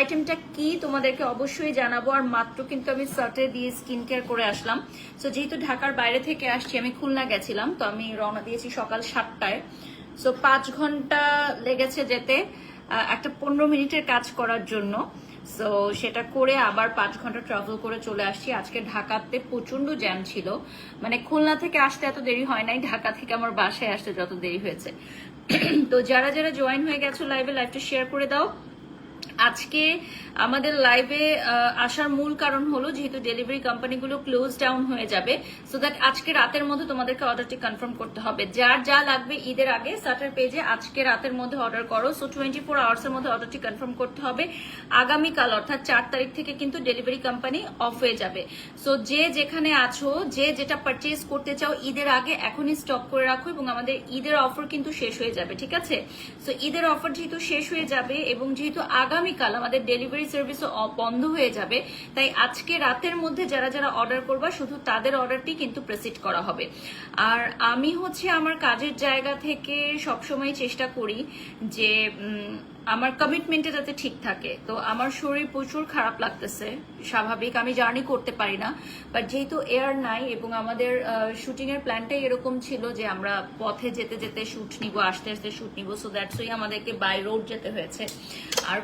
আইটেমটা কি তোমাদেরকে অবশ্যই জানাবো। আর মাত্র কিন্তু আমি সাটে দিয়ে স্কিন কেয়ার করে আসলাম। সো যেহেতু ঢাকার বাইরে থেকে আসছি, আমি খুলনা গেছিলাম, তো আমি রওনা দিয়েছি সকাল 7টায়। সো 5 ঘন্টা লেগেছে যেতে একটা 15 মিনিটের কাজ করার জন্য। সো সেটা করে আবার 5 ঘন্টা ট্রাভেল করে চলে আসছি। আজকে ঢাকাতে প্রচন্ড জ্যাম ছিল, মানে খুলনা থেকে আসতে এত দেরি হয় নাই, ঢাকা থেকে আমার বাসায় আসতে যত দেরি হয়েছে। তো যারা যারা জয়েন হয়ে গেছো লাইভটা শেয়ার করে দাও। আজকে আমাদের লাইভে আসার মূল কারণ হলো যেহেতু ডেলিভারি কোম্পানিগুলো ক্লোজ ডাউন হয়ে যাবে, সো দ্যাট আজকে রাতের মধ্যে তোমাদেরকে অর্ডারটি কনফার্ম করতে হবে। যার যা লাগবে ঈদের আগে সাটার পেজে আজকে রাতের মধ্যে অর্ডার করো। সো 24 আওয়ার্সের মধ্যে অর্ডারটি কনফার্ম করতে হবে। আগামীকাল অর্থাৎ 4 তারিখ থেকে কিন্তু ডেলিভারি কোম্পানি অফ হয়ে যাবে। সো যে যেখানে আছো, যে যেটা পারচেজ করতে চাও ঈদের আগে এখনই স্টক করে রাখো, এবং আমাদের ঈদের অফার কিন্তু শেষ হয়ে যাবে, ঠিক আছে? সো ঈদের অফার যেহেতু শেষ হয়ে যাবে এবং যেহেতু আগামীকাল আমাদের ডেলিভারি সার্ভিসও বন্ধ হয়ে যাবে, তাই আজকে রাতের মধ্যে যারা যারা অর্ডার করবা শুধু তাদের অর্ডারটি কিন্তু প্রেসিড করা হবে। আর আমি আমার কাজের জায়গা থেকে সবসময় চেষ্টা করি যে আমার কমিটমেন্টে যাতে ঠিক থাকে। তো আমার শরীর প্রচুর খারাপ লাগতেছে, স্বাভাবিক, আমি জার্নি করতে পারি না, বাট যেহেতু এয়ার নাই এবং আমাদের শুটিং এর প্ল্যানটাই এরকম ছিল যে আমরা পথে যেতে যেতে শুট নিব, আসতে আসতে শুট নিব, সো দ্যাটস ওয়াই আমাদেরকে বাই রোড যেতে হয়েছে। আর